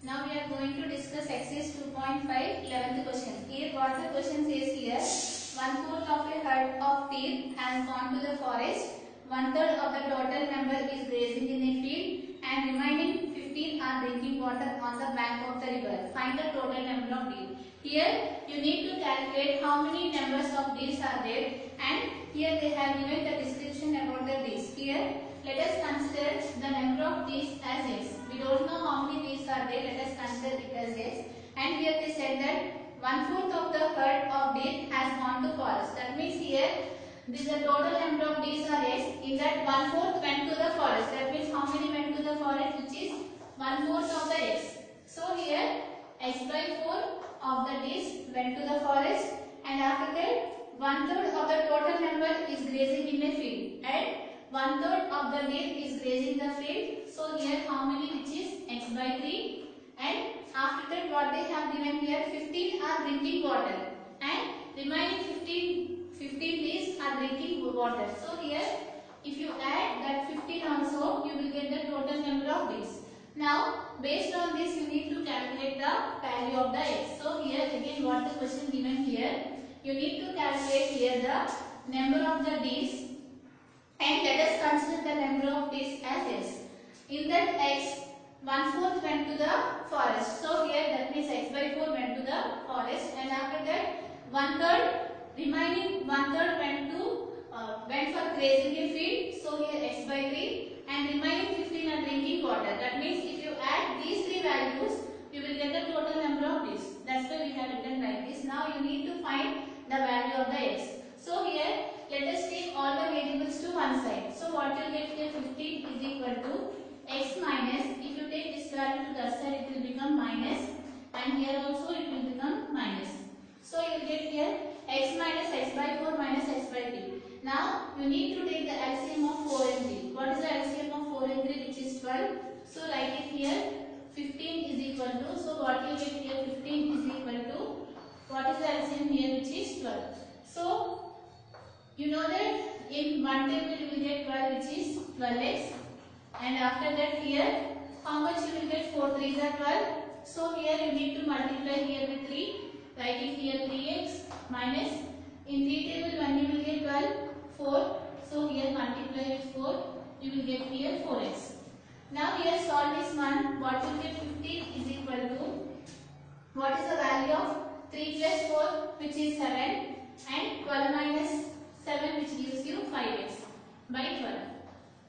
Now we are going to discuss exercise 2.5 11th question. Here what the question says here, 1/4 of a herd of deer has gone to the forest, 1/3 of the total number is grazing in a field and remaining 15 are drinking water on the bank of the river. Find the total number of deer. Here you need to calculate how many numbers of deer are there, and here they have given the description about the deer. Here let us consider the number of deer as x. We don't know how many deer are there. Let us consider it as x. And here they said that 1/4 of the herd of deer has gone to forest. That means here this the total number of deer are x. In that 1/4 went to the forest. That means how many went to the forest, which is 1/4 of the x. So here x by 4 of the deer went to the forest, and after that 1/3 of the total number is grazing in a field, and 1/3 of the deer is grazing the field. So here how many, which is x by 3, and after that what they have given here, 15 are drinking water and remaining 15 deer are drinking water. So here if you add that 15 also, you will get the total number of deer. Now based on this you need to calculate the value of the x. So here again what the question given here, you need to calculate here the number of the deer, and let us consider the number of deer as x. In that x, 1/4 went to the forest. So here that means x by 4 went to the forest, and after that 1/3 remaining 1/3 went for grazing a field. So here x by 3, and remaining 15 are drinking water. That means if you add these three values, you will get the total number of deer. That's why we have written like this. Now you need to find the value of the x. So here let us take all the variables to one side. So what you get here, 15 is equal to x minus, if you take this value to the side it will become minus, and here also it will become minus. So you will get here x minus x by 4 minus x by 3. Now you need to take the LCM of 4 and 3. What is the LCM of 4 and 3, which is 12. So write it here, 15 is equal to, so what you get here, 15 is equal to, what is the LCM here, which is 12. So you know that in one table you will get 12, which is 12x, and after that here how much you will get, 4 3s are 12. So here you need to multiply here with 3, write it here 3x minus, in 3 table when you will get 12, 4, so here multiply with 4, you will get here 4x. Now here solve this one, what you get, 15 is equal to, what is the value of 3 plus 4, which is 7, and 12 minus 7, which gives you 5x by 12.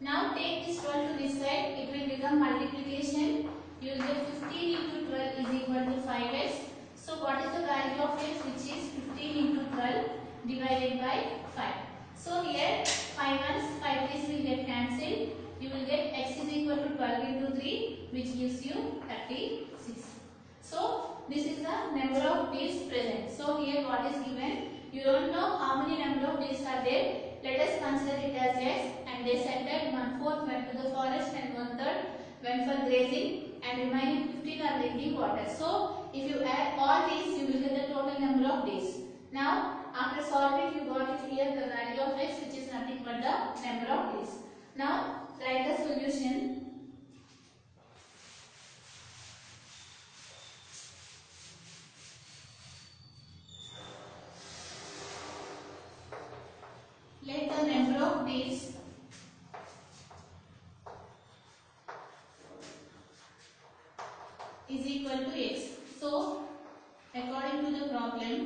Now take this 12 to this side, it will become multiplication. You will get 15 into 12 is equal to 5x. So what is the value of x, which is 15 into 12 divided by 5. So here 5 ones, 5 3's will get cancelled. You will get x is equal to 12 into 3, which gives you 36. So this is the number of deer present. So here what is given, you don't know how many number of deer are there. Let us consider it as x, and they said that 1/4 went to the forest and 1/3 went for grazing, and remaining 15 are drinking water. So if you add all these, you will get the total number of deer. Now after solving you got it here the value of x, which is nothing but the number of deer. Now write the solution. Let the number of deer is equal to x. So according to the problem,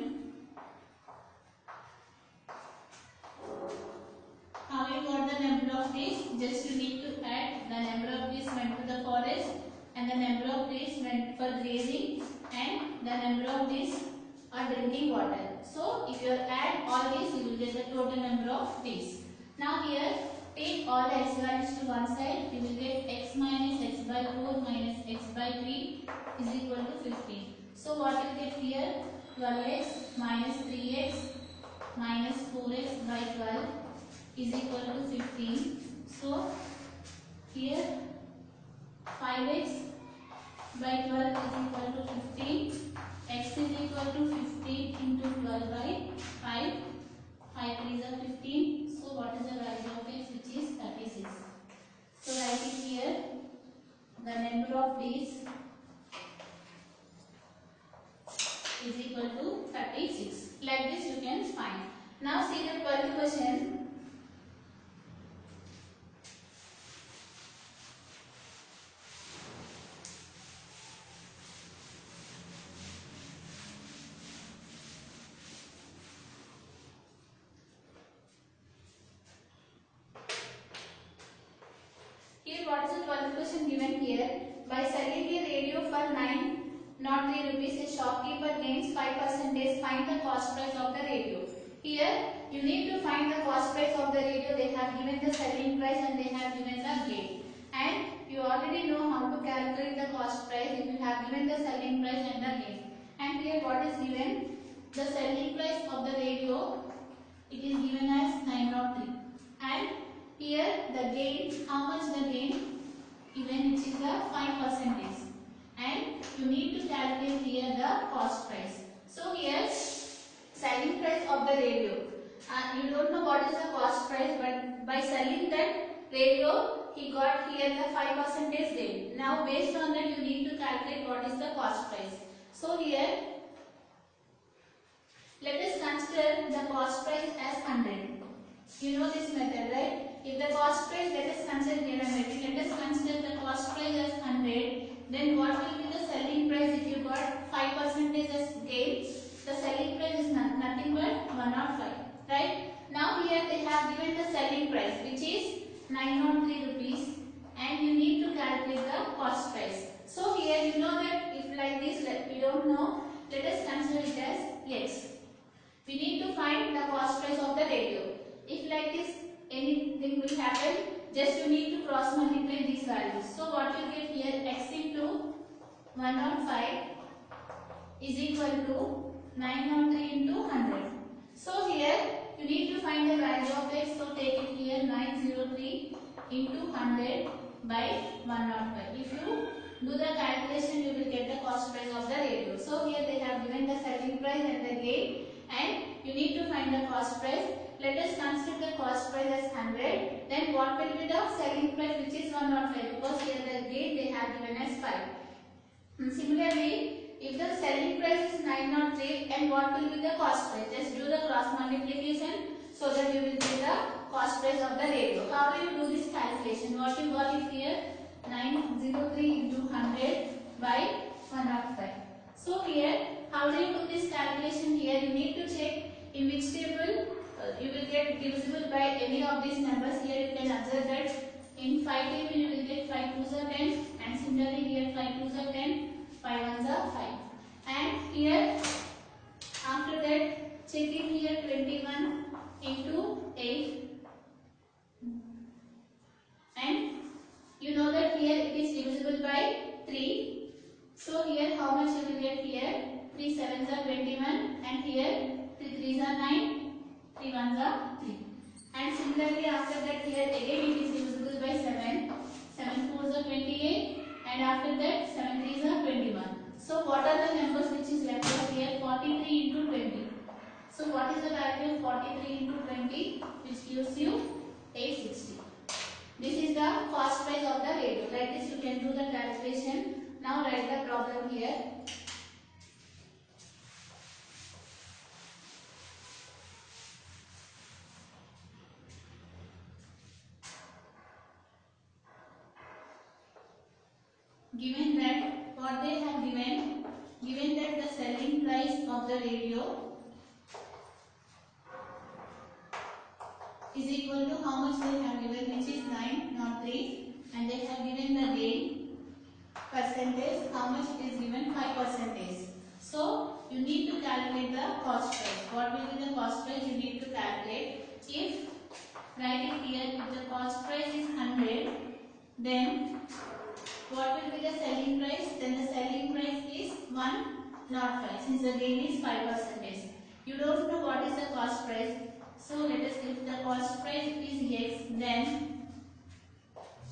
how you got the number of deer? Just you need to add the number of deer went to the forest, and the number of deer went for grazing, and the number of deer are drinking water. So if you add all these, you will get the total number of deer. Now here take all the x values to one side. You will get x minus x by 4 minus x by 3 is equal to 15. So what you get here, 12x minus 3x minus 4x by 12 is equal to 15. So here 5x by 12 is equal to 15. X is equal to 15 into 12 by 5. 5 3s are 15. So what is the value of x, which is 36. So write it here, the number of deer is equal to 36. Like this you can find. Now see the 12th question. Here what is the 12th question given here? By selling a radio for 903 rupees, a shopkeeper gains 5%. Find the cost price of the radio. Here you need to find the cost price of the radio. They have given the selling price and they have given the gain. And you already know how to calculate the cost price if you have given the selling price and the gain. And here what is given? The selling price of the radio, it is given as 903. And here the gain, how much the gain? Even which is the 5%. And you need to calculate here the cost price. So here selling price of the radio. You don't know what is the cost price, but by selling that radio, he got here the 5% gain. Now based on that you need to calculate what is the cost price. So here let us consider the cost price as 100. You know this method, right? If the cost price, let us consider here a method. Let us consider the cost price as 100. Then what will be the selling price if you got 5% as gain? The selling price is nothing but 105. Right? Now here they have given the selling price, which is 903 rupees, and you need to calculate the cost price. So here you know that if like this, we don't know, let us consider it as X. We need to find the cost price of the radio. If like this anything will happen, just you need to cross multiply these values. So what you get here, X into 105 is equal to 903 into 100. So here you need to find the value of X. So take it here, 903 into 100 by 105. If you do the calculation, you will get the cost price of the radio. So here they have given the selling price and the gain, and you need to find the cost price. Let us consider the cost price as 100. Then what will be the selling price, which is 105, because here the gain they have given as 5. Similarly, if the selling price is 903, and what will be the cost price? Just do the cross multiplication so that you will get the cost price of the radio. How do you do this calculation? What you got is here, 903 into 100 by 105. So here, how do you do this calculation? Here you need to check in which table you will get divisible by any of these numbers. Here you can observe that in 5 table you will get 5 2s are 10, and similarly here 5 2s are 10, 5 1s are 5. And here after that check in here 21 into 8, and you know that here it is divisible by 3. So here how much you will get here? 3 7s are 21, and here 3 3s are 9, 3 1s are 3. And similarly after that here again it is divisible by 7, 7 4s are 28, and after that 7 3s are 21. So what are the numbers which is left over here? 43 into 20. So what is the value of 43 into 20, which gives you 860. This is the cost price of the radio. Like this you can do the calculation. Now write the problem here. Given that what they have given that the selling price of the radio is equal to how much they have given, which is 903, and they have given the gain percentage, how much it is given, 5%. So you need to calculate the cost price. What will be the cost price? You need to calculate. If write it here, if the cost price is 100, then what will be the selling price? Then the selling price is 105, since the gain is 5%. You don't know what is the cost price. So let us, if the cost price is X, then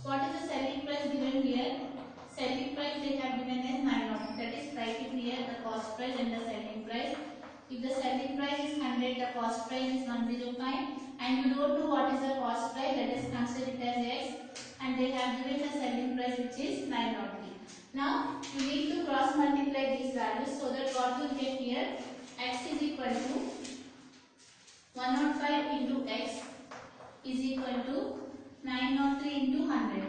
what is the selling price given here? Selling price they have given as 900. That is, write it here, the cost price and the selling price. If the selling price is 100, the cost price is 105, and you don't know what is the cost price, let us consider it as X, and they have given the selling price which is 903. Now you need to cross multiply these values so that what you get here, x is equal to 105 into x is equal to 903 into 100.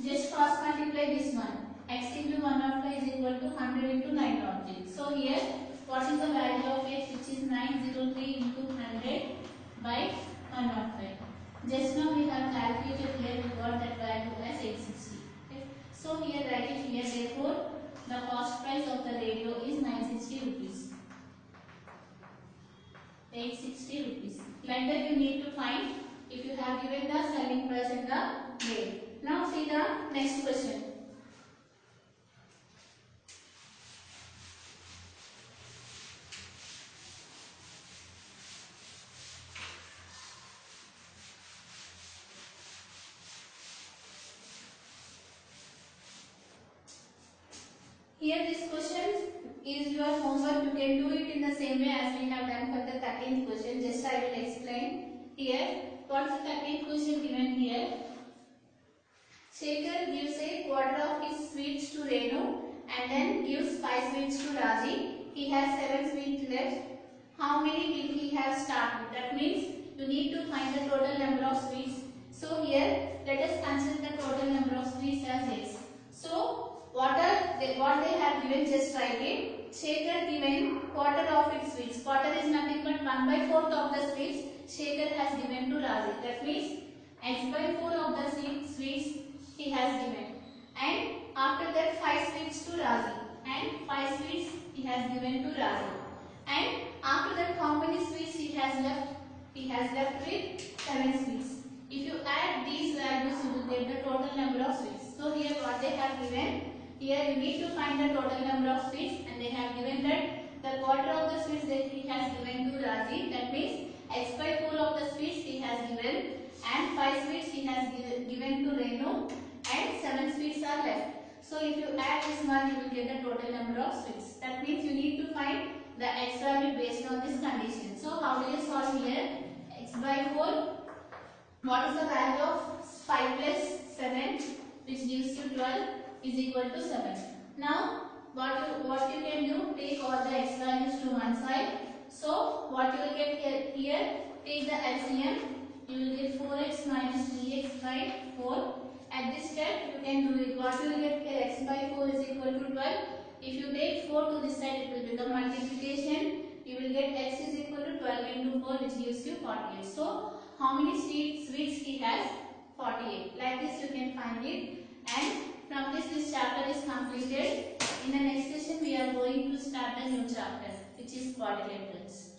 Just cross multiply this one. X into 105 is equal to 100 into 903. So here, what is the value of x, which is 903 into 100 by 105. Just now we have calculated here, we got that value as 860. Okay. So here write it here. Therefore, the cost price of the radio is 960 rupees. 860 rupees. Like that you need to find if you have given the selling price and the rate. Now see the next question. Here this question is your homework. You can do it in the same way as we have done for the 13th question. Just I will explain here. What is the 13th question given here? Shekhar gives a quarter of his sweets to Renu and then gives 5 sweets to Raji. He has 7 sweets left. How many did he have started? That means you need to find the total number of sweets. So here let us consider the total number of sweets as x. So what they have given, just write it. Shekhar given quarter of its sweets. Quarter is nothing but 1/4 of the sweets Shekhar has given to Raji. That means x/4 of the sweets he has given. And after that 5 sweets to Raji. And 5 sweets he has given to Raji. And after that how many sweets he has left? He has left with 7 sweets. If you add these values, you will get the total number of sweets. So here what they have given. Here you need to find the total number of sweets, and they have given that the quarter of the sweets that he has given to Raji, that means x/4 of the sweets he has given, and 5 sweets he has given to Renu, and 7 sweets are left. So if you add this one, you will get the total number of sweets. That means you need to find the x value based on this condition. So how do you solve here? X/4. What is the value of 5 plus 7, which gives you 12? Is equal to 7. Now what you can do, take all the x values to one side. So what you will get here, take the LCM. You will get 4x minus 3x by 4. At this step you can do it. What you will get here, x/4 is equal to 12. If you take 4 to this side, it will become multiplication. You will get x is equal to 12 into 4, which gives you 48. So how many sweets he has? 48. Like this you can find it. And from this chapter is completed. In the next session we are going to start a new chapter, which is quadrilaterals.